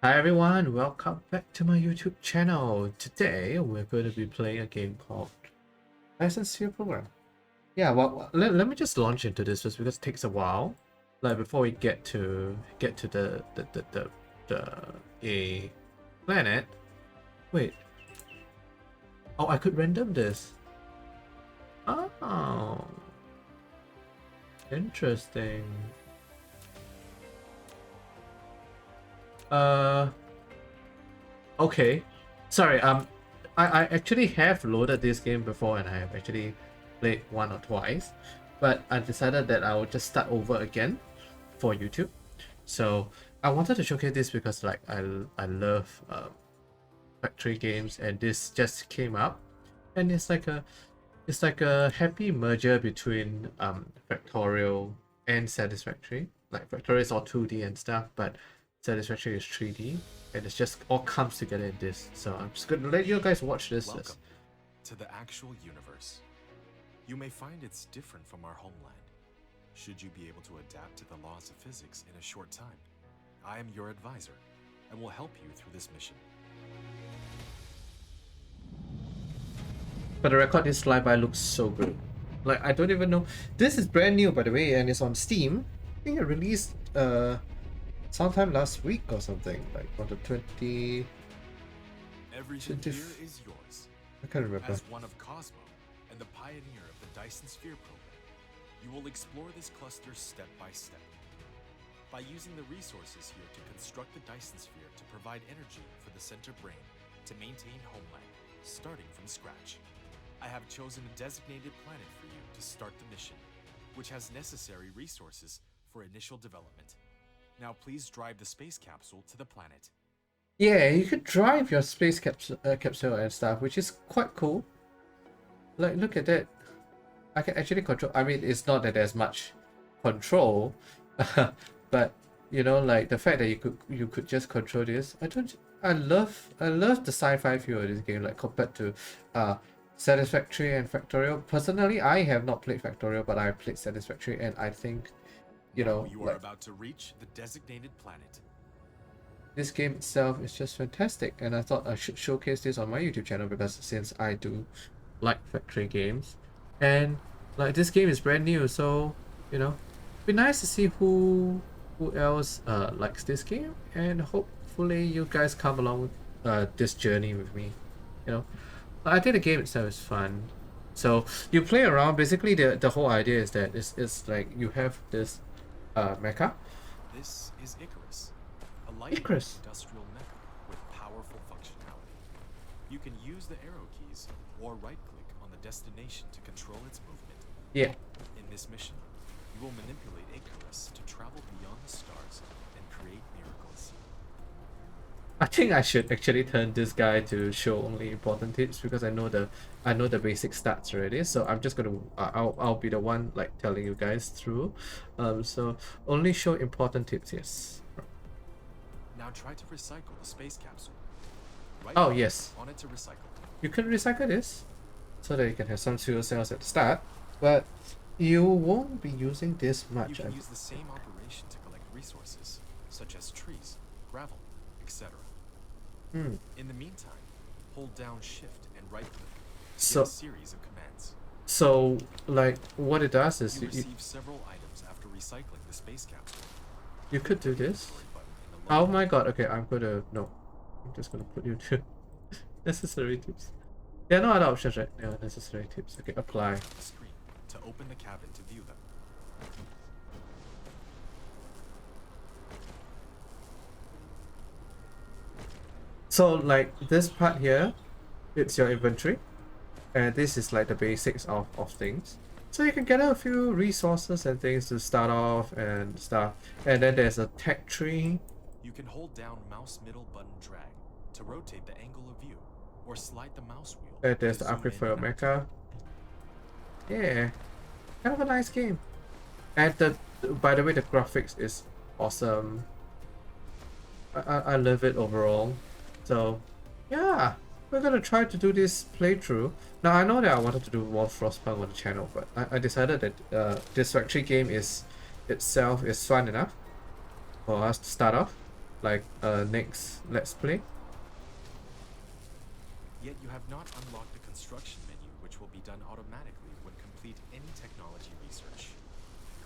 Hi everyone, welcome back to my YouTube channel. Today we're going to be playing a game called Dyson Program. Yeah, well let me just launch into this just because it takes a while. Like before we get to the a planet. Wait. Oh, I could random this. Oh, interesting. Uh Okay. Sorry, I actually have loaded this game before and I have actually played one or twice, but I decided that I would just start over again for YouTube. So I wanted to showcase this because like I love factory games and this just came up and it's like a happy merger between Factorial and Satisfactory. Like Factorial is all 2D and stuff, but Satisfactory is 3D, and it's just all comes together in this. So I'm just gonna let you guys watch this. Welcome to the actual universe. You may find it's different from our homeland. Should you be able to adapt to the laws of physics in a short time, I am your advisor and will help you through this mission. For the record, this flyby looks so good. Like I don't even know. This is brand new by the way, and it's on Steam. I think it released sometime last week or something, like on the 20. Everything here is yours. I can't remember. As one of Cosmo and the pioneer of the Dyson Sphere program, you will explore this cluster step by step. By using the resources here to construct the Dyson Sphere to provide energy for the center brain to maintain homeland, starting from scratch. I have chosen a designated planet for you to start the mission, which has necessary resources for initial development. Now please drive the space capsule to the planet. Yeah, you could drive your space capsule and stuff, which is quite cool. Like, look at that. I can actually control. I mean, it's not that there's much control, but you know, like the fact that you could just control this. I love the sci-fi feel of this game, like compared to Satisfactory and Factorial. Personally, I have not played Factorial, but I played Satisfactory, and I think, you know, you are about to reach the designated planet. This game itself is just fantastic, and I thought I should showcase this on my YouTube channel because since I do like factory games, and like this game is brand new, so you know, be nice to see who else likes this game, and hopefully you guys come along this journey with me. You know, I think the game itself is fun. So you play around. Basically, the whole idea is that it's like you have this mecha. This is Icarus. A light industrial mecha with powerful functionality. You can use the arrow keys or right-click on the destination to control its movement. Yeah. In this mission, you will manipulate Icarus to travel beyond the stars and create miracles. I think I should actually turn this guy to show only important tips because I know the basic stats already. So I'm just gonna I'll be the one like telling you guys through. So only show important tips. Yes. Now try to recycle the space capsule. Oh yes. On it to recycle. You can recycle this, so that you can have some fuel cells at the start, but you won't be using this much. You can use the same operation to collect resources, such as trees, gravel, etc. In the meantime, hold down Shift and right-click to get a series of commands. So, like, what it does is you receive several items after recycling the space capsule. You could do this. Oh my god, okay, I'm just gonna put you to necessary tips. There are no other options, right? Yeah, necessary tips. Okay, apply. The screen to open the cabin to view them. So like this part here, it's your inventory, and this is like the basics of things. So you can get a few resources and things to start off and stuff. And then there's a tech tree. You can hold down mouse middle button drag to rotate the angle of view, or slide the mouse wheel. And there's the upgrade for your mecha. Yeah, kind of a nice game. And by the way, the graphics is awesome. I love it overall. So yeah, we're gonna try to do this playthrough. Now I know that I wanted to do more Frostpunk on the channel, but I decided that this factory game itself is fun enough for us to start off. like next let's play. Yet you have not unlocked the construction menu, which will be done automatically when complete any technology research.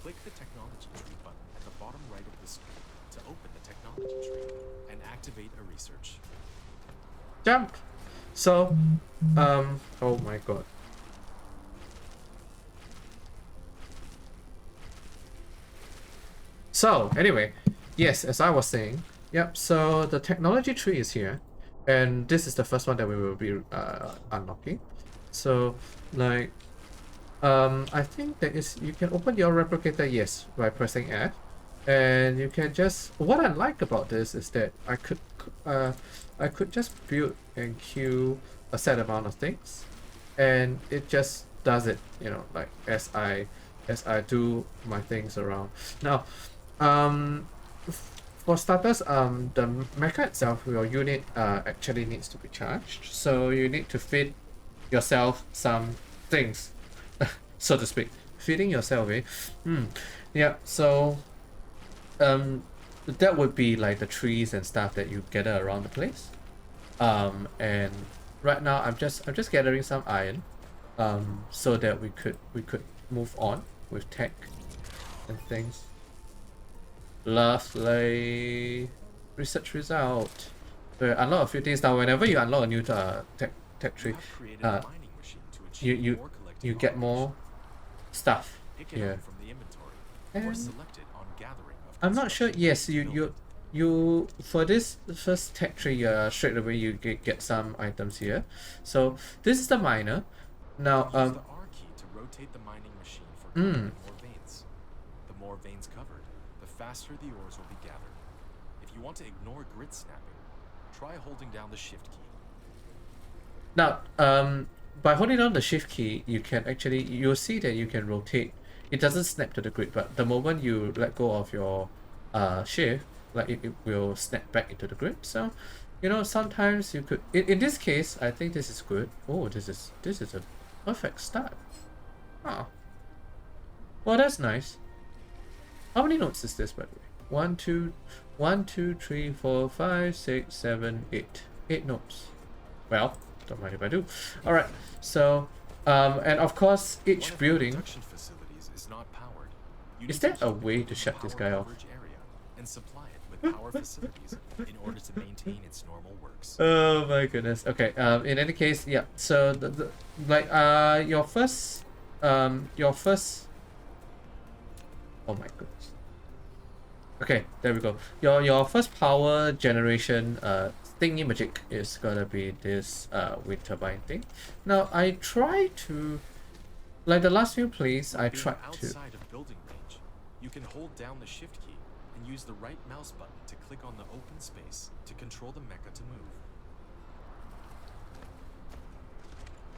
Click the technology tree button at the bottom right of the screen to open the technology tree and activate a research. Jump. So, oh my god. So anyway, yes, as I was saying, yep. So the technology tree is here, and this is the first one that we will be unlocking. So like, I think that is you can open your replicator, yes, by pressing F, and you can just. What I like about this is that I could just build and queue a set amount of things, and it just does it. You know, like as I do my things around now. Um, for starters, the mecha itself, your unit actually needs to be charged. So you need to feed yourself some things, so to speak. Feeding yourself, eh? Yeah. So that would be like the trees and stuff that you gather around the place. And right now I'm just gathering some iron, so that we could move on with tech and things. Lovely. Research result. So unlock a few things now. Whenever you unlock a new tech tree, uh, you you get more stuff here. From the inventory or And select it on gathering of I'm not sure. Yes, building. you for this first tech tree, straight away you get some items here. So this is the miner. Now Use the R key to rotate the mining machine for covering more veins. The more veins covered, the faster the ores will be gathered. If you want to ignore grid snapping, try holding down the shift key. Now, by holding down the shift key, you can actually, you'll see that you can rotate. It doesn't snap to the grid, but the moment you let go of your shift, like it will snap back into the grid. So, you know, sometimes you could, in this case, I think this is good. Oh, this is a perfect start. Oh, well, that's nice. How many nodes is this, by the way? 1, 2, 1, 2, 3, 4, 5, 6, 7, 8. 8 nodes. Well, don't mind if I do. All right. So, and of course, each building. Production facilities is not powered. Is there a way to shut this guy off? Area and supply it with power facilities in order to maintain its normal works. Oh my goodness. Okay. In any case, yeah. So your first. Oh my goodness. Okay, there we go. Your first power generation thingy magic is gonna be this wind turbine thing. Now I try to, like the last few plays, I tried to. Outside of building range, you can hold down the shift key and use the right mouse button to click on the open space to control the mecha to move.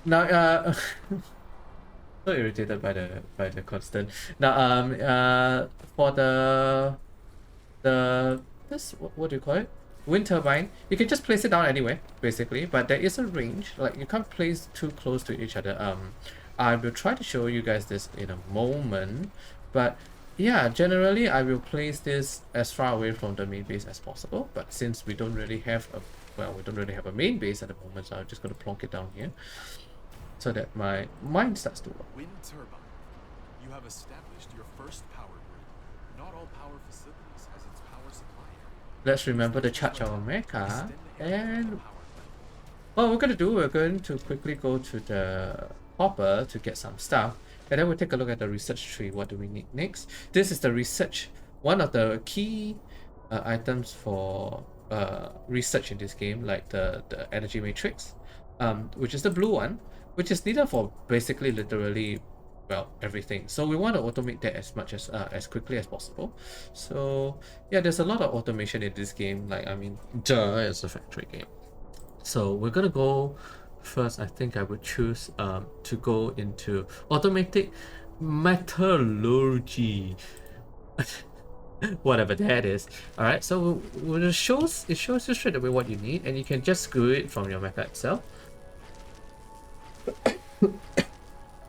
Now so irritated by the constant. Now for this what do you call it? Wind turbine. You can just place it down anywhere, basically, but there is a range. Like you can't place too close to each other. I will try to show you guys this in a moment, but yeah, generally I will place this as far away from the main base as possible. But since we don't really have a main base at the moment, so I'm just gonna plonk it down here, so that my mind starts to work. Wind turbine. You have established your first power grid. Not all power facilities has its power supply area. Let's remember to charge our mecha, and what we're gonna do, we're going to quickly go to the hopper to get some stuff, and then we'll take a look at the research tree. What do we need next? This is the research, one of the key items for research in this game, like the energy matrix, which is the blue one, which is needed for basically literally, well, everything. So we want to automate that as quickly as possible. So yeah, there's a lot of automation in this game. Like, I mean, duh, it's a factory game. So we're gonna go first. I think I would choose to go into automatic metallurgy. Whatever that is. All right, so it shows you straight away what you need, and you can just screw it from your mecha itself.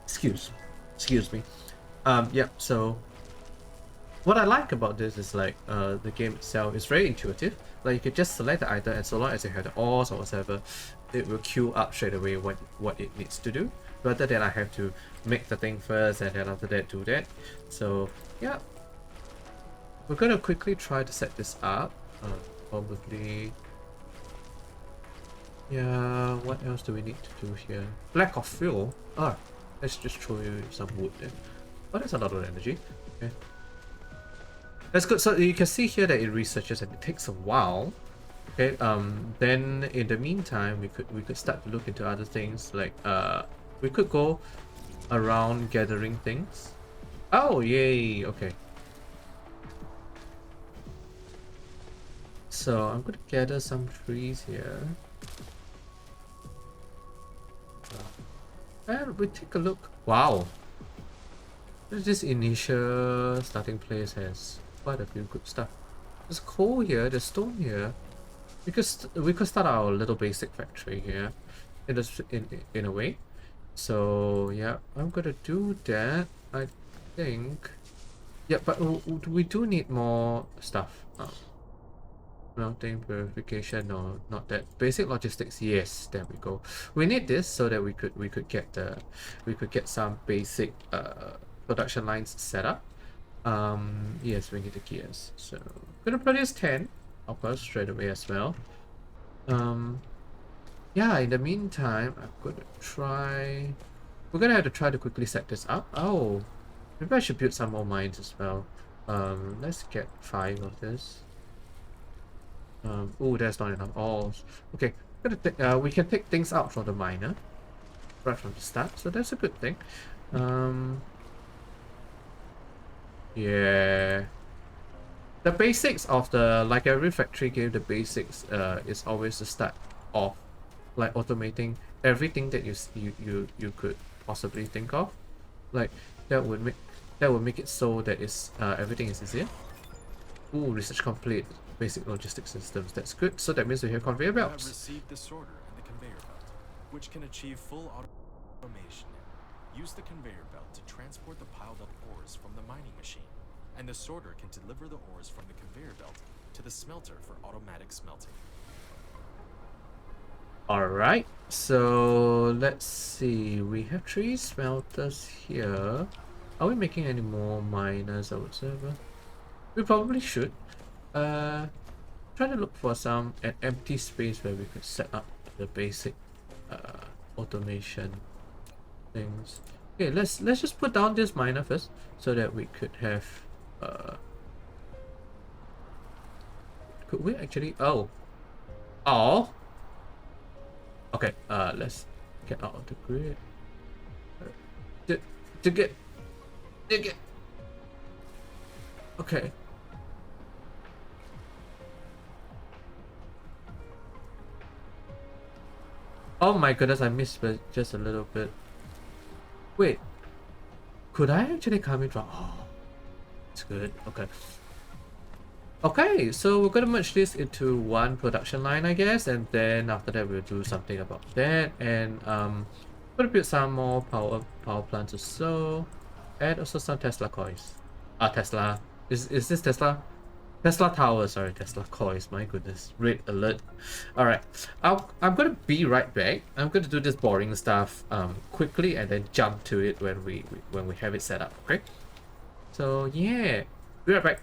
Excuse me. Yeah, so what I like about this is like the game itself is very intuitive. Like you can just select the item, and so long as you have the ores or whatever, it will queue up straight away what it needs to do, rather than I have to make the thing first and then after that do that. So yeah, we're gonna quickly try to set this up. Probably. Yeah, what else do we need to do here? Lack of fuel. Ah, let's just throw you some wood then. Oh, that's a lot of energy. Okay. That's good. So you can see here that it researches and it takes a while. Okay, then in the meantime we could start to look into other things like we could go around gathering things. Oh yay, okay. So I'm gonna gather some trees here. And we take a look. Wow. This initial starting place has quite a few good stuff. There's coal here, there's stone here. We could start our little basic factory here in a way. So yeah, I'm gonna do that. I think. Yeah, but we do need more stuff. Melting purification, no, not that. Basic logistics, yes, there we go. We need this so that we could get some basic production lines set up. Yes, we need the gears. So gonna produce 10, of course, straight away as well. Yeah, in the meantime, we're gonna have to try to quickly set this up. Oh, maybe I should build some more mines as well. Let's get 5 of this. Oh, that's not enough. Oh, okay. We can take things out from the miner right from the start, so that's a good thing. Yeah. The basics of the, like every factory game, the basics is always to start off like automating everything that you could possibly think of. Like that would make it so that everything is easier. Ooh, research complete. Basic logistics systems. That's good. So that means we have conveyor You have belts. received the sorter and the conveyor belt, which can achieve full automation. Use the conveyor belt to transport the piled up ores from the mining machine, and the sorter can deliver the ores from the conveyor belt to the smelter for automatic smelting. Alright, so let's see. We have 3 smelters here. Are we making any more miners or whatever? We probably should. Try to look for an empty space where we could set up the basic automation things. Okay, let's just put down this miner first so that we could have could we actually oh okay, let's get out of the grid. To get okay. Oh my goodness, I missed just a little bit. Wait, could I actually come in from? Oh, it's good. Okay. Okay, so we're gonna merge this into one production line, I guess, and then after that we'll do something about that, and gonna build some more power plants or so, and also some Tesla coils. Tesla. Is this Tesla? Tesla Tower, sorry, Tesla coils, my goodness. Red alert. Alright. I'm gonna be right back. I'm gonna do this boring stuff quickly and then jump to it when we have it set up, okay? So yeah. Be right back.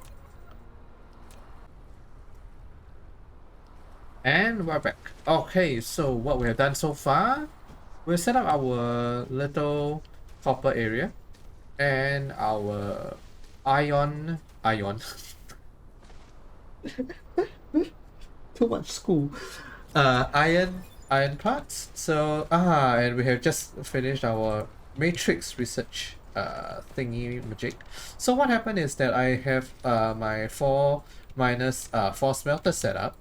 And we're back. Okay, so what we have done so far, we've set up our little copper area and our ion too much school. Iron parts. So and we have just finished our matrix research thingy magic. So what happened is that I have my 4 minus 4 smelters set up,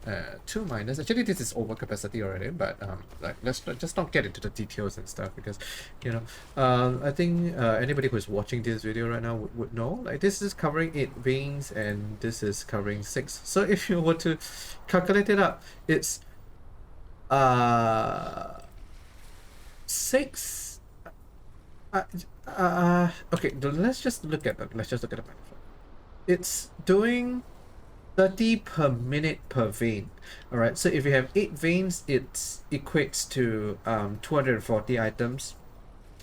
2 minus. Actually this is over capacity already, but like let's just not get into the details and stuff, because you know I think anybody who's watching this video right now would know, like this is covering 8 veins and this is covering 6. So if you were to calculate it up, it's 6 okay, let's just look at the it's doing 30 per minute per vein. All right, so if you have 8 veins, it equates to 240 items,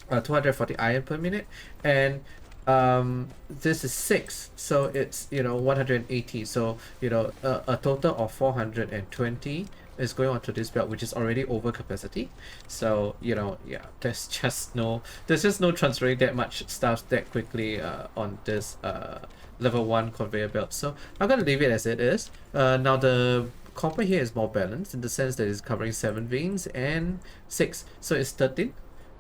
240 iron per minute, and this is 6, so it's 180. So a total of 420 is going onto this belt, which is already over capacity. So yeah, there's just no transferring that much stuff that quickly on this level 1 conveyor belt. So I'm gonna leave it as it is. Now the copper here is more balanced in the sense that it's covering 7 veins and 6, so it's 13.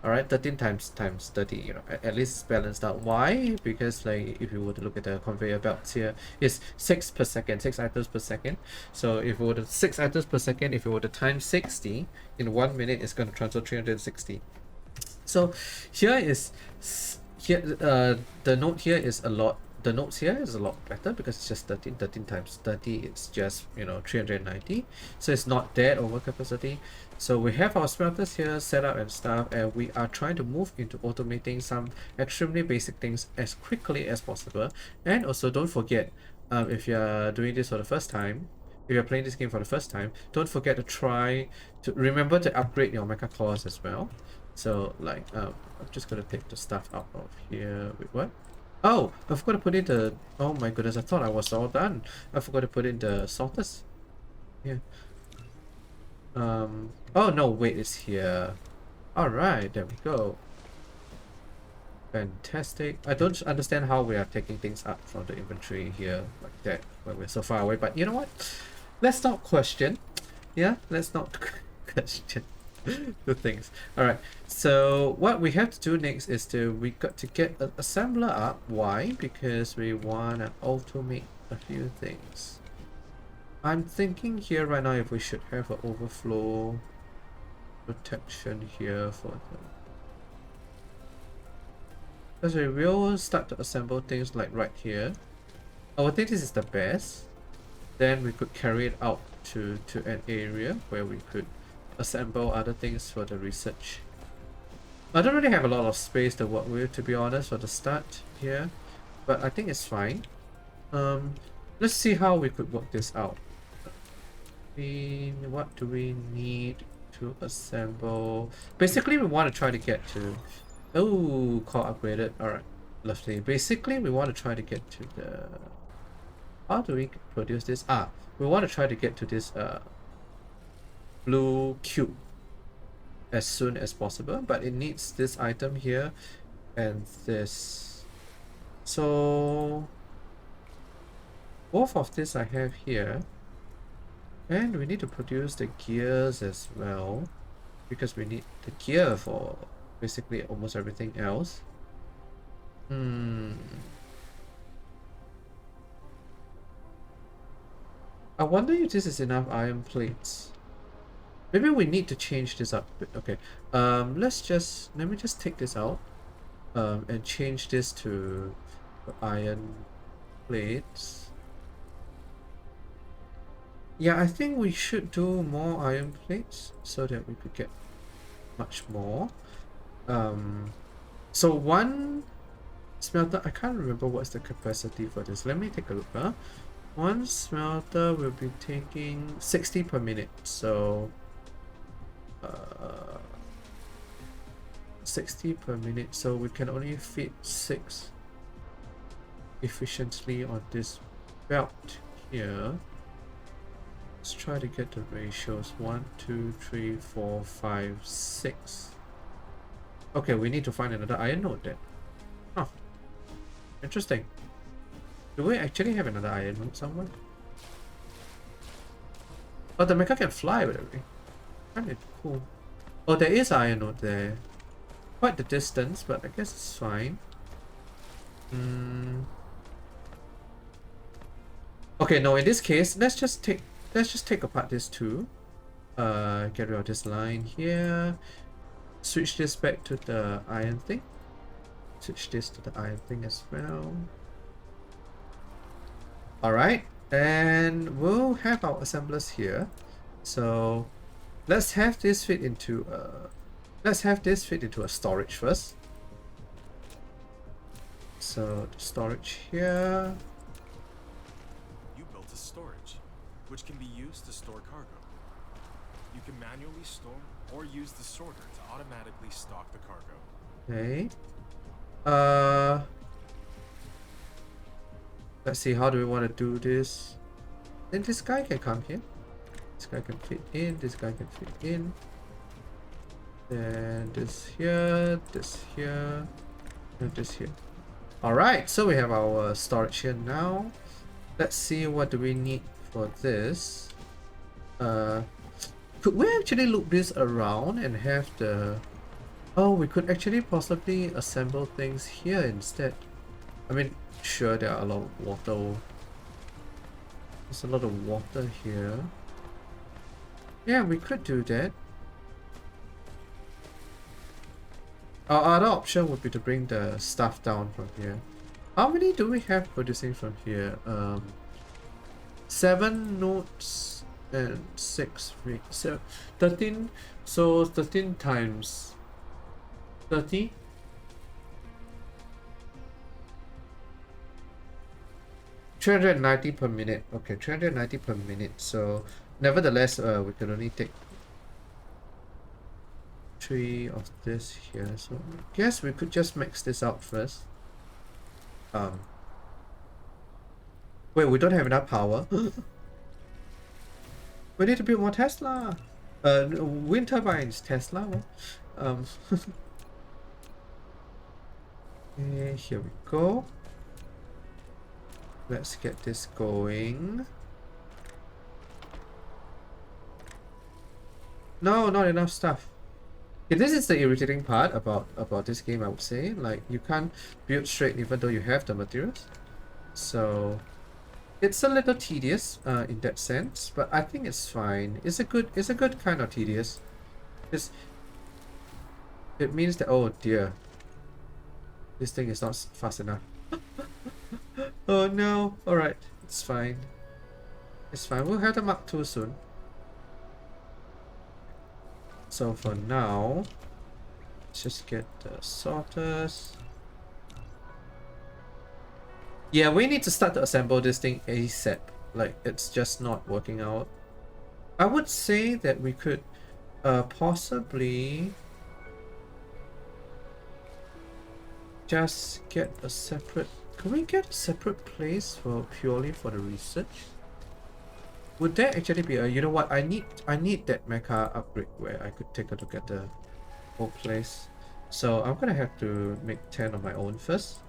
All right, 13 times 30, at least it's balanced out. Why? Because like if you were to look at the conveyor belts here, it's 6 per second, 6 items per second. So if you were to 6 items per second, if you were to times 60 in 1 minute, it's going to transfer 360. So here is the note here is a lot. The notes here is a lot better because it's just 13 times 30, it's just 390, so it's not that over capacity. So we have our smelters here set up and stuff, and we are trying to move into automating some extremely basic things as quickly as possible. And also don't forget, if you're doing this for the first time, if you're playing this game for the first time, don't forget to try to remember to upgrade your mecha cores as well. So like I'm just gonna take the stuff out of here. Wait, what? Oh, I forgot to put in the, oh my goodness, I thought I was all done. I forgot to put in the sorters. Yeah. Oh no, wait, it's here. Alright, there we go. Fantastic. I don't understand how we are taking things up from the inventory here like that when we're so far away, but you know what? Let's not question. Yeah, let's not question the things. Alright, so what we have to do next is we got to get an assembler up. Why? Because we want to automate a few things. I'm thinking here right now if we should have an overflow protection here for them. Because we will start to assemble things like right here. I would think this is the best. Then we could carry it out to an area where we could assemble other things for the research. I don't really have a lot of space to work with, to be honest, for the start here, but I think it's fine. Let's see how we could work this out. What do we need to assemble? Basically, we want to try to get to, oh, core upgraded. All right, lovely. Basically, we want to try to get to the, how do we produce this? We want to try to get to this blue cube as soon as possible, but it needs this item here and this. So both of this I have here, and we need to produce the gears as well because we need the gear for basically almost everything else. I wonder if this is enough iron plates. Maybe we need to change this up a bit. Okay, let me just take this out and change this to iron plates. Yeah, I think we should do more iron plates so that we could get much more. So one smelter, I can't remember what's the capacity for this. Let me take a look. One smelter will be taking 60 per minute, so 60 per minute, so we can only fit 6 efficiently on this belt here. Let's try to get the ratios. 1, 2, 3, 4, 5, 6. Okay, we need to find another iron node then. Oh, interesting. Do we actually have another iron node somewhere? Oh, the mecha can fly with it. Kind of cool. Oh, there is iron node there. Quite the distance, but I guess it's fine. Okay, no, in this case, let's just take apart this too. Get rid of this line here. Switch this back to the iron thing. Switch this to the iron thing as well. Alright, and we'll have our assemblers here. So let's have this fit into a storage first. So the storage here. which can be used to store cargo. You can manually store or use the sorter to automatically stock the cargo. Okay. Let's see, how do we want to do this? Then this guy can come here. This guy can fit in, this guy can fit in. Then this here, and this here. Alright, so we have our storage here now. Let's see, what do we need for this? Could we actually loop this around and have the... Oh, we could actually possibly assemble things here instead. I mean, sure, there are a lot of water. There's a lot of water here. Yeah, we could do that. Our other option would be to bring the stuff down from here. How many do we have producing from here? 7 nodes and 6 rigs. So 13. So 13 times 30. 390 per minute. Okay, 390 per minute. So nevertheless, we can only take 3 of this here. So I guess we could just max this out first. Wait, we don't have enough power. We need to build more Tesla. Wind turbines, Tesla. What? Okay, here we go. Let's get this going. No, not enough stuff. Okay, this is the irritating part about this game, I would say. Like, you can't build straight even though you have the materials. So it's a little tedious in that sense, but I think it's fine. It's a good kind of tedious. It means that, oh dear, this thing is not fast enough. Oh no. Alright, it's fine. It's fine. We'll have the Mark II soon. So for now, let's just get the sorters. Yeah, we need to start to assemble this thing ASAP. Like, it's just not working out. I would say that we could possibly just get a separate... Can we get a separate place for purely for the research? Would that actually be a... You know what? I need that mecha upgrade where I could take a look at the whole place. So I'm gonna have to make 10 of my own first,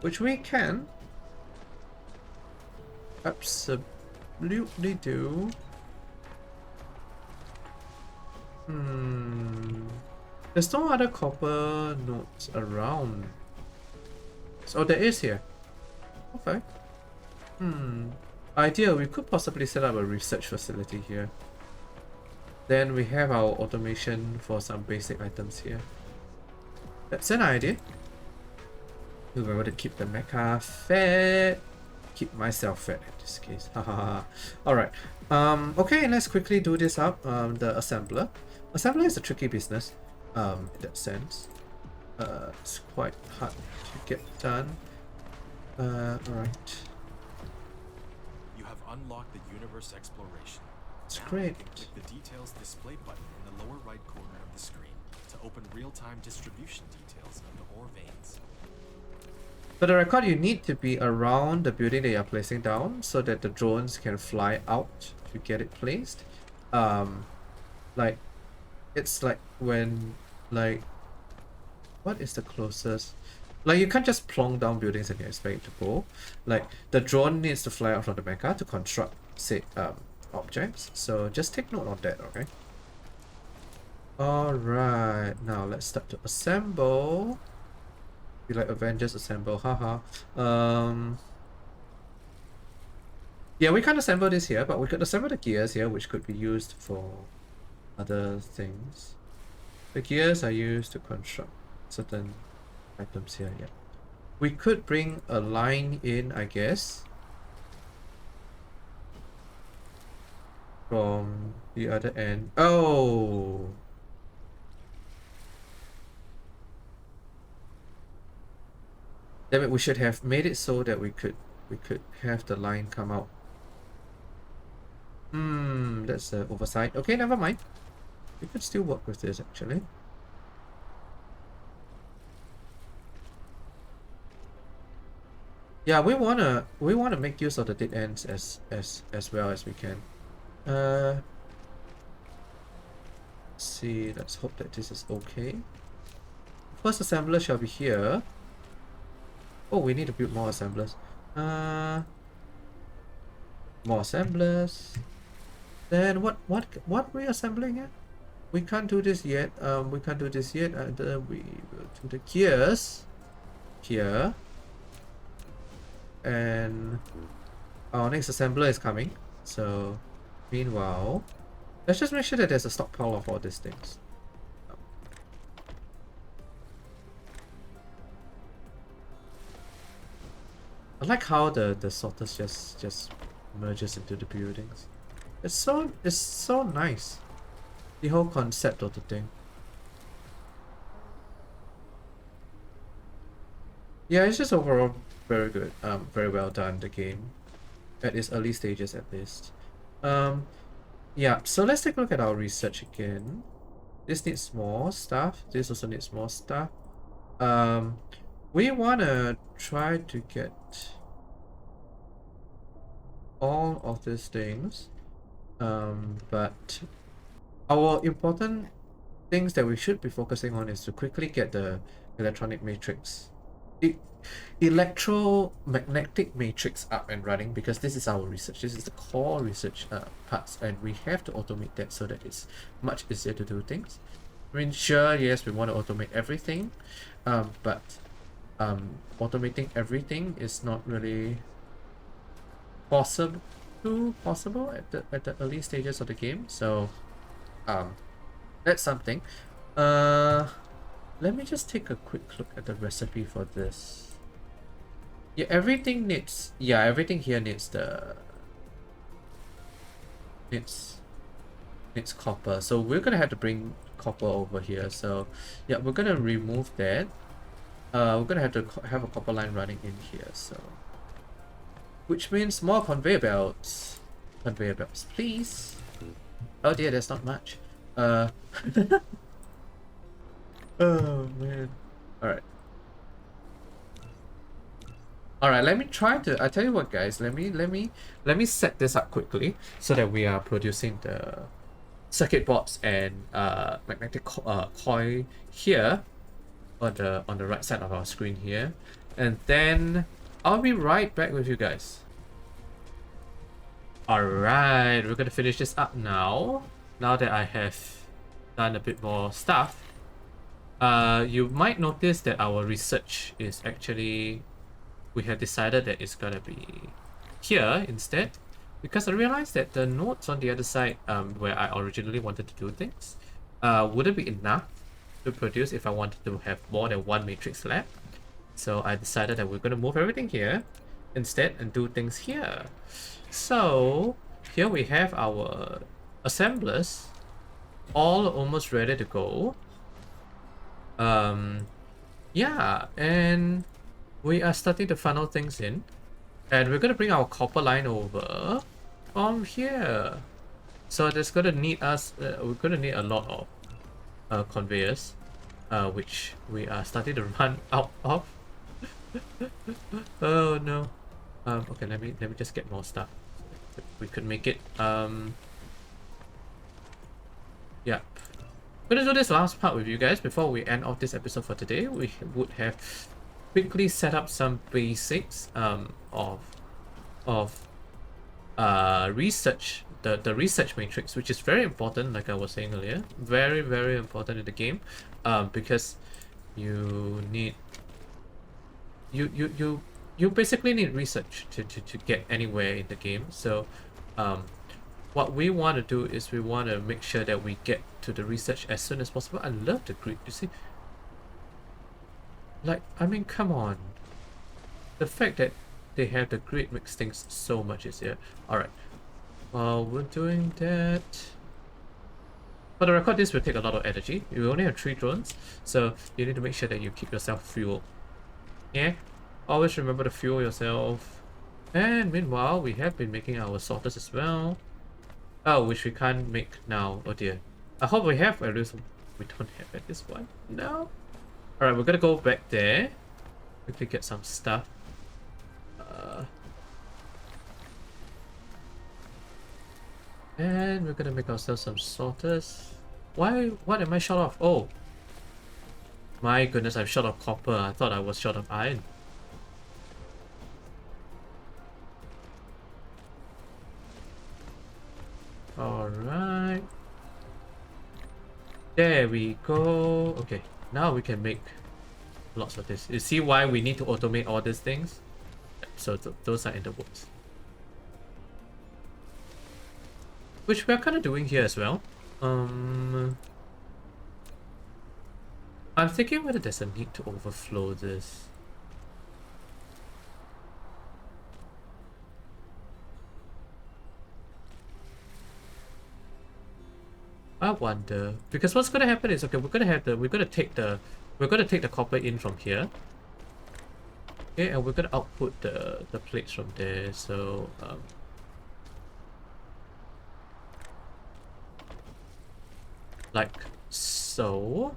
which we can absolutely do. There's no other copper nodes around. Oh, there is here. Okay. Idea, we could possibly set up a research facility here. Then we have our automation for some basic items here. That's an idea. Remember to keep the mecha fed. Keep myself fed in this case. Haha. Alright. Okay, let's quickly do this up. The assembler. Assembler is a tricky business. In that sense. It's quite hard to get done. Alright. You have unlocked the universe exploration. It's Now, great. click the details display button in the lower right corner of the screen to open real-time distribution details of the ore veins. For the record, you need to be around the building that you're placing down so that the drones can fly out to get it placed. Like, it's like when, like, what is the closest? Like, you can't just plonk down buildings and you expect it to go. Like, the drone needs to fly out from the mecha to construct, say, objects. So just take note of that, okay? Alright, now let's start to assemble. Be like Avengers assemble, haha. Yeah, we can't assemble this here, but we could assemble the gears here, which could be used for other things. The gears are used to construct certain items here, yeah. We could bring a line in, I guess, from the other end. Oh! Damn it, we should have made it so that we could have the line come out That's oversight. Okay, never mind. We could still work with this actually. Yeah, we wanna make use of the dead ends as well as we can. Let's see, let's hope that this is okay. First assembler shall be here. Oh, we need to build more assemblers. More assemblers. Then what we assembling here? We can't do this yet. We can't do this yet. And we will do the gears here. And our next assembler is coming. So meanwhile, let's just make sure that there's a stockpile of all these things. I like how the sorters just merges into the buildings. It's so nice. The whole concept of the thing. Yeah, it's just overall very good. Very well done, the game. At its early stages at least. Yeah, so let's take a look at our research again. This needs more stuff. This also needs more stuff. We wanna try to get all of these things. But our important things that we should be focusing on is to quickly get the electronic matrix, electromagnetic matrix up and running, because this is our research. This is the core research parts, and we have to automate that so that it's much easier to do things. I mean, sure, yes, we want to automate everything, but automating everything is not really possible at the early stages of the game. So that's something. Let me just take a quick look at the recipe for this. Yeah, everything here needs needs copper. So we're gonna have to bring copper over here. So yeah, we're gonna remove that. We're gonna have to have a copper line running in here. So which means more conveyor belts. Conveyor belts, please. Oh dear, there's not much. Oh man. Alright. Alright, let me try to, I tell you what guys, let me set this up quickly so that we are producing the circuit boards and magnetic coil here on the right side of our screen here. And then I'll be right back with you guys. Alright, we're gonna finish this up now. Now that I have done a bit more stuff. You might notice that our research is actually, we have decided that it's gonna be here instead, because I realized that the nodes on the other side, where I originally wanted to do things, wouldn't be enough to produce if I wanted to have more than one matrix lab. So I decided that we're gonna move everything here instead and do things here. So here we have our assemblers all almost ready to go. Yeah, and we are starting to funnel things in, and we're gonna bring our copper line over from here. So there's gonna need us, we're gonna need a lot of conveyors, which we are starting to run out of. Oh no. Okay, let me just get more stuff. We could make it. Yeah. I'm gonna do this last part with you guys before we end off this episode for today. We would have quickly set up some basics of research, the research matrix, which is very important, like I was saying earlier. Very, very important in the game, because you need you basically need research to get anywhere in the game. So what we want to do is we want to make sure that we get to the research as soon as possible. I love the grid, you see. Like, I mean, come on. The fact that they have the grid makes things so much easier. Alright. While we're doing that, for the record, this will take a lot of energy. You only have 3 drones, so you need to make sure that you keep yourself fueled. Yeah? Always remember to fuel yourself. And meanwhile, we have been making our sorters as well. Oh, which we can't make now. Oh dear. I hope we have, at least we don't have at this one. No. Alright, we're gonna go back there. Quickly get some stuff. And we're gonna make ourselves some sorters. Why? What am I short of? Oh. My goodness, I'm short of copper. I thought I was short of iron. Alright. There we go. Okay, now we can make lots of this. You see why we need to automate all these things? So those are in the works. Which we're kind of doing here as well. I'm thinking whether there's a need to overflow this. I wonder, because what's gonna happen is, okay, we're gonna take the copper in from here. Okay, and we're gonna output the plates from there. So like so.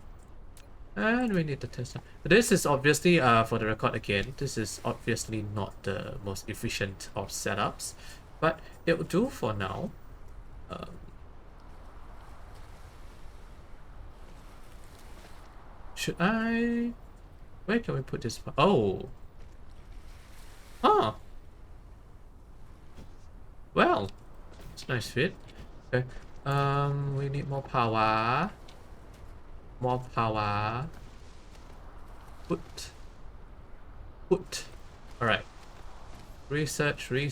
And we need to test. This is obviously, for the record again, this is obviously not the most efficient of setups, but it will do for now. Should I? Where can we put this? Oh. Huh. Well, it's a nice fit. Okay. We need more power. More power. Put. Alright. Research. And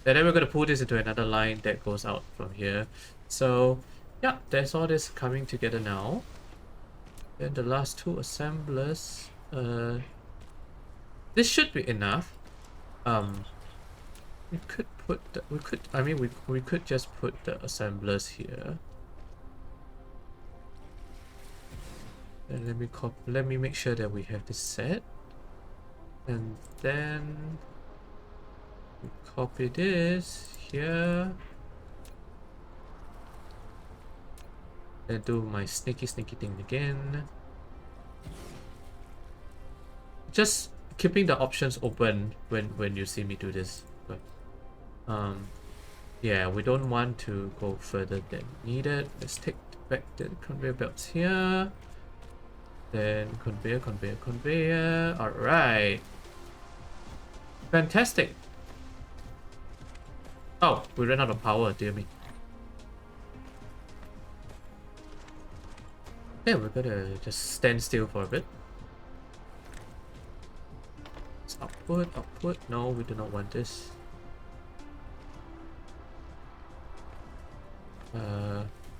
then we're gonna pull this into another line that goes out from here. So yeah, there's all this coming together now. Then the last two assemblers. This should be enough. We could put we could just put the assemblers here. And let me make sure that we have this set. And then we copy this here. And do my sneaky thing again. Just keeping the options open when you see me do this. But yeah, we don't want to go further than needed. Let's take back the conveyor belts here. Then conveyor. Alright. Fantastic. Oh, we ran out of power, dear me. Yeah, we're gonna just stand still for a bit. Let's output. No, we do not want this.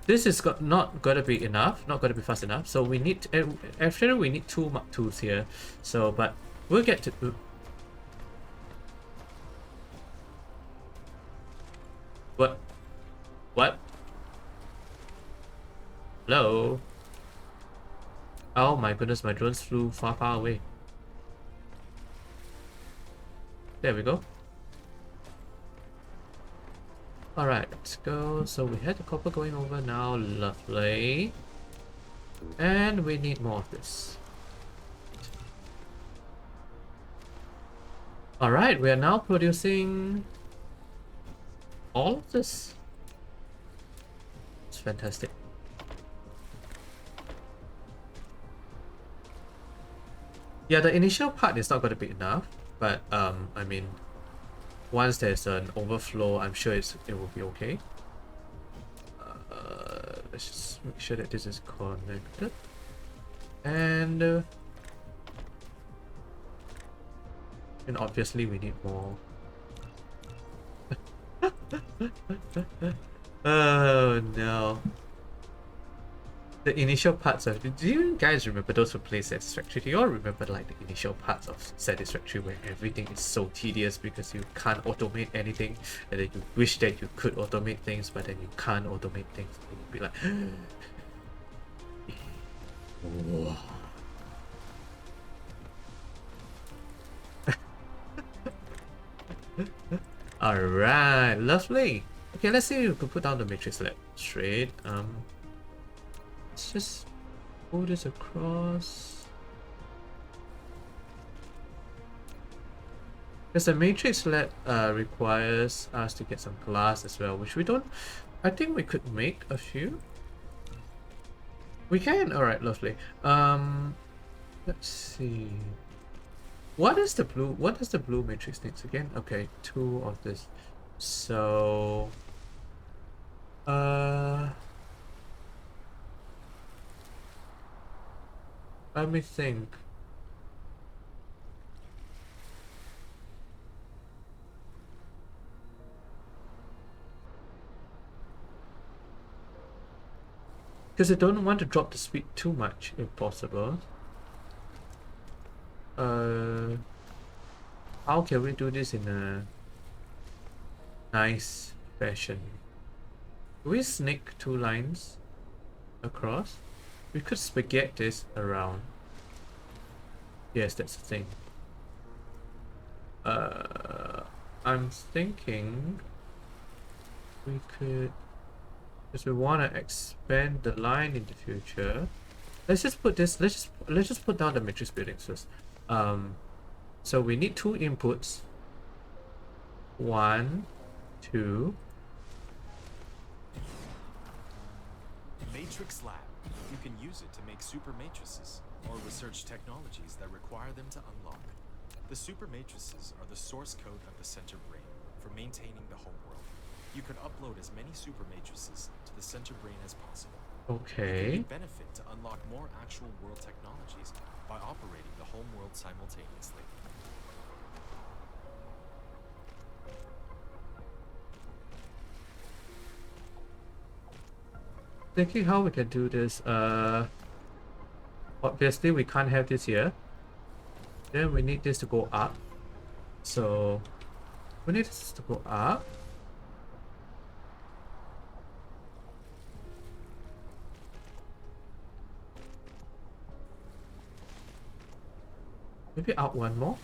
This is not gonna be enough, not gonna be fast enough. So we need actually we need two Mark IIs here. So, but we'll get to. What? What? Hello? Oh my goodness, my drones flew far away. There we go. Alright, let's go. So we had the copper going over now. Lovely. And we need more of this. Alright, we are now producing all of this. It's fantastic. Yeah, the initial part is not going to be enough, but I mean, once there's an overflow, I'm sure it will be okay. Let's just make sure that this is connected, and obviously we need more. Oh no. The initial parts of... Do you guys remember, those who play Satisfactory? Do you all remember like the initial parts of Satisfactory where everything is so tedious because you can't automate anything, and then you wish that you could automate things, but then you can't automate things, and you'd be like... Alright, lovely. Okay, let's see if we could put down the matrix lab straight. Let's just pull this across. Because the matrix lab requires us to get some glass as well, which we don't. I think we could make a few. We can. All right, lovely. Let's see. What is the blue? What does the blue matrix needs again? Okay, 2 of this. So, let me think. Because I don't want to drop the speed too much, if possible. How can we do this in a nice fashion? Do we snake 2 lines across? We could spaghetti this around. Yes, that's the thing. I'm thinking we could, because we want to expand the line in the future. Let's just put this. Let's just put down the matrix buildings first. So we need 2 inputs. 1, 2. Matrix Lab. You can use it to make super matrices or research technologies that require them to unlock. The super matrices are the source code of the center brain for maintaining the home world. You can upload as many super matrices to the center brain as possible. Okay. It can benefit to unlock more actual world technologies by operating the home world simultaneously. Thinking how we can do this. Obviously we can't have this here. Then we need this to go up. So we need this to go up. Maybe out 1 more.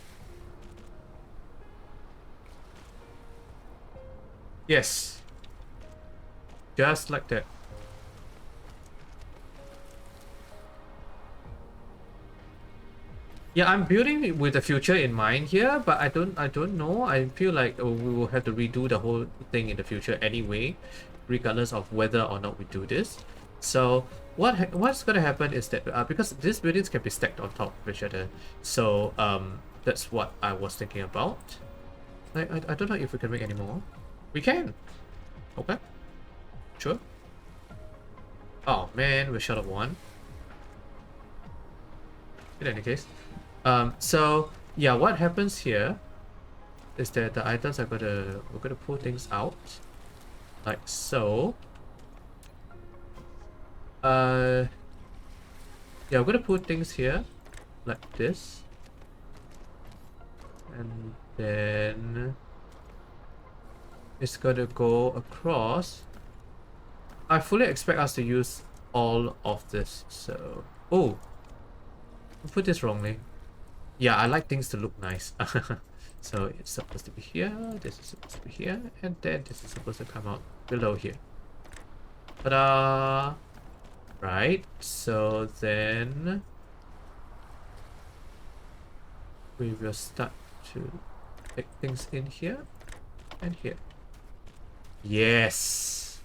Yes. Just like that. Yeah, I'm building it with the future in mind here, but I don't know. I feel like we will have to redo the whole thing in the future anyway, regardless of whether or not we do this. So what's gonna happen is that because these buildings can be stacked on top of each other, so that's what I was thinking about. I don't know if we can make any more. We can. Okay. Sure. Oh man, we're short of 1. In any case. So yeah, what happens here is that the items are we're gonna pull things out like so. Yeah, we're gonna put things here like this, and then it's gonna go across. I fully expect us to use all of this. So oh, I put this wrongly. Yeah, I like things to look nice. So it's supposed to be here, this is supposed to be here, and then this is supposed to come out below here. Ta-da! Right, so then we will start to take things in here and here. Yes!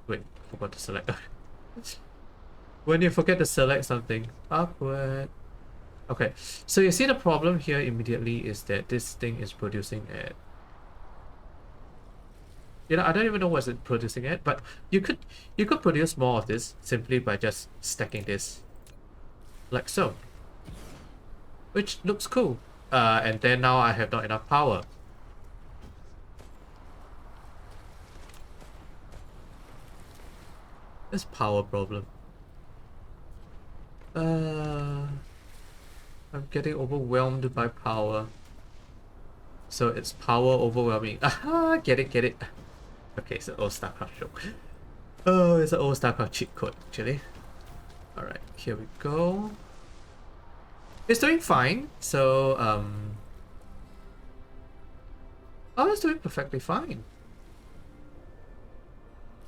Wait, forgot to select. When you forget to select something, awkward. Okay, so you see the problem here immediately is that this thing is producing at, you know, I don't even know what's it producing at, but you could produce more of this simply by just stacking this like so, which looks cool. And then now I have not enough power. This power problem. I'm getting overwhelmed by power. So it's power overwhelming. Aha, get it. Okay, it's an old StarCraft joke. Oh, it's an old StarCraft cheat code, actually. Alright, here we go. It's doing fine. So, Oh, it's doing perfectly fine.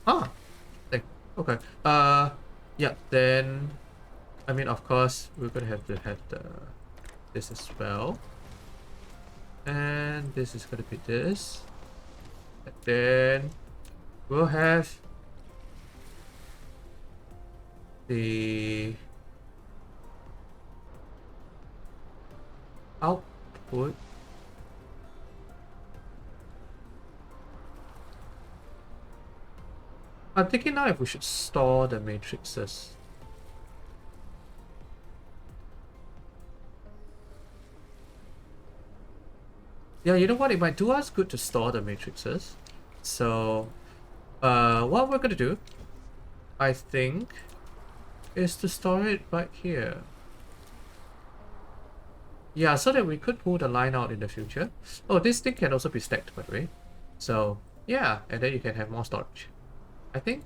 Ah, okay. Yeah, then, I mean, of course, we're gonna have to have this as well. And this is gonna be this. And then we'll have the output. I'm thinking now if we should store the matrices. Yeah, you know what? It might do us good to store the matrices. So, what we're gonna do, I think, is to store it right here. Yeah, so that we could pull the line out in the future. Oh, this thing can also be stacked, by the way. So, yeah, and then you can have more storage. I think.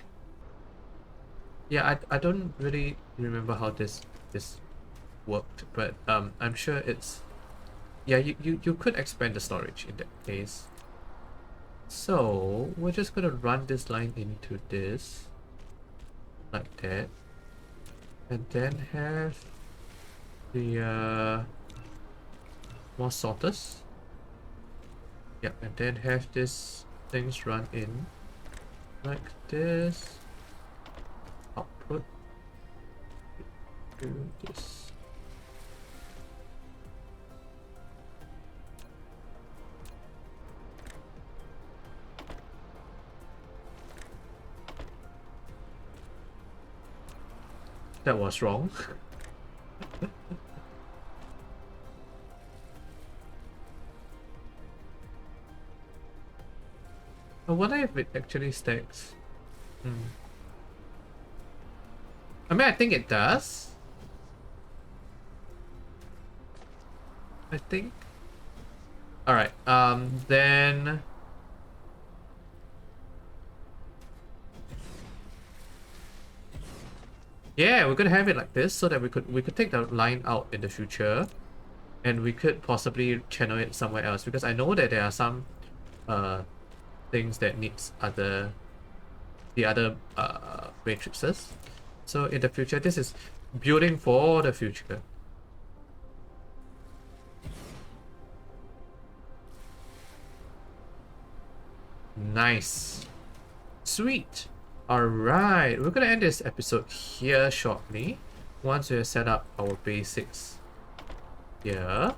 Yeah, I don't really remember how this worked, but I'm sure it's, yeah, you could expand the storage in that case. So we're just gonna run this line into this like that, and then have the more sorters. Yeah, and then have this things run in like this. Output to this. That was wrong. I wonder if it actually stacks. I mean, I think it does. I think. Alright, then... Yeah, we're gonna have it like this so that we could take the line out in the future, and we could possibly channel it somewhere else, because I know that there are some things that needs the other matrices. So in the future, this is building for the future. Nice. Sweet. Alright, we're gonna end this episode here shortly. Once we have set up our basics here,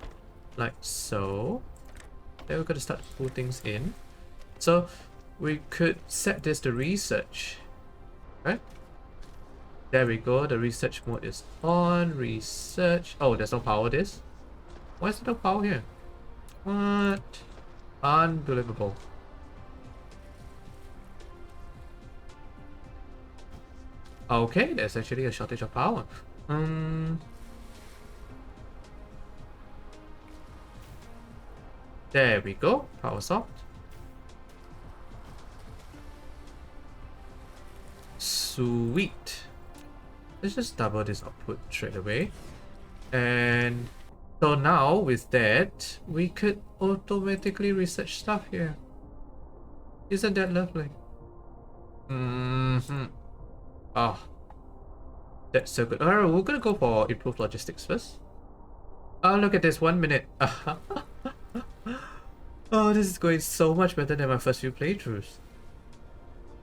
like so. Then we're gonna start to pull things in. So we could set this to research. Right? There we go. The research mode is on. Research. Oh, there's no power this. Why is there no power here? What? Unbelievable. Okay, there's actually a shortage of power. There we go. Power soft. Sweet. Let's just double this output straight away. And so now with that, we could automatically research stuff here. Isn't that lovely? Oh, that's so good. Alright, we're gonna go for improved logistics first. Oh, look at this, 1 minute. Oh, this is going so much better than my first few playthroughs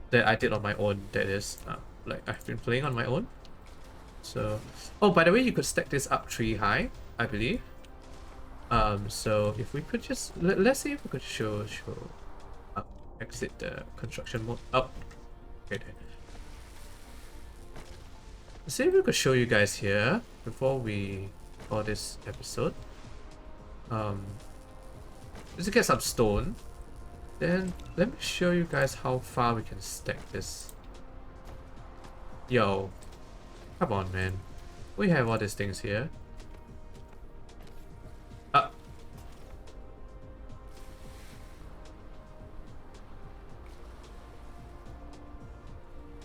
that I did on my own. That is, like I've been playing on my own. So, oh, by the way, you could stack this up 3 high, I believe. So if we could just let's see if we could show exit the construction mode. Oh, okay. Let's see if we could show you guys here before we call this episode. Let's get some stone. Then let me show you guys how far we can stack this. Yo, come on, man. We have all these things here.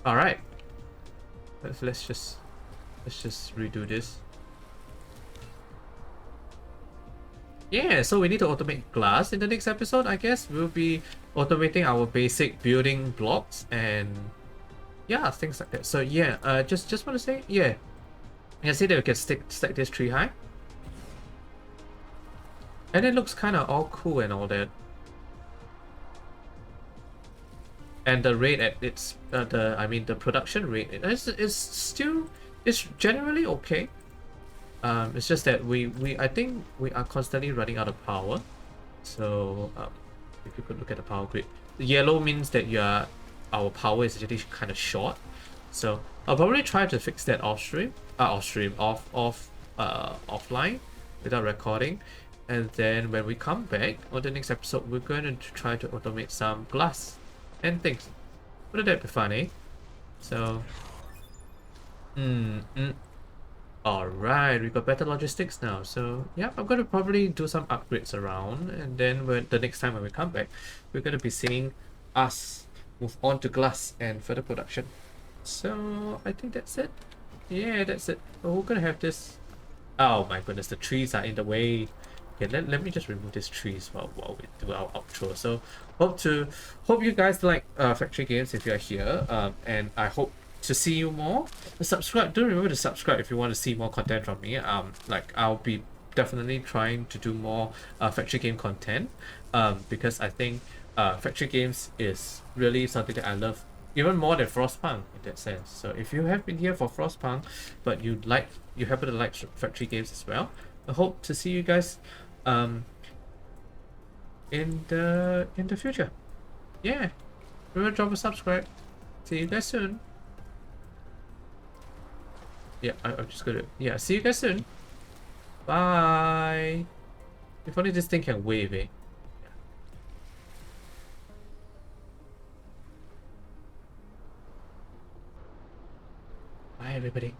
All right. Let's just redo this. Yeah, so we need to automate glass in the next episode, I guess. We'll be automating our basic building blocks and yeah, things like that. So yeah, just want to say, yeah, you can see that we can stack this tree high. And it looks kind of all cool and all that. And the rate at its, the production rate is still, it's generally okay. It's just that I think we are constantly running out of power. So if you could look at the power grid, the yellow means that our power is actually kind of short. So I'll probably try to fix that offline without recording. And then when we come back on the next episode, we're going to try to automate some glass and things. Wouldn't that be funny? So, alright, we got better logistics now. So, yeah, I'm going to probably do some upgrades around. And then when the next time when we come back, we're going to be seeing us move on to glass and further production. So, I think that's it. Yeah, that's it. We're going to have this. Oh my goodness, the trees are in the way. Okay, let me just remove these trees while we do our outro. So hope you guys like Factory Games if you're here. And I hope to see you more. Subscribe. Don't remember to subscribe if you want to see more content from me. Like I'll be definitely trying to do more Factory Game content. Because I think Factory Games is really something that I love even more than Frostpunk in that sense. So if you have been here for Frostpunk, but you happen to like Factory Games as well, I hope to see you guys in the future. Yeah, remember to drop a subscribe. See you guys soon. Yeah, I'm just gonna see you guys soon. Bye. If only this thing can wave, eh? Bye everybody.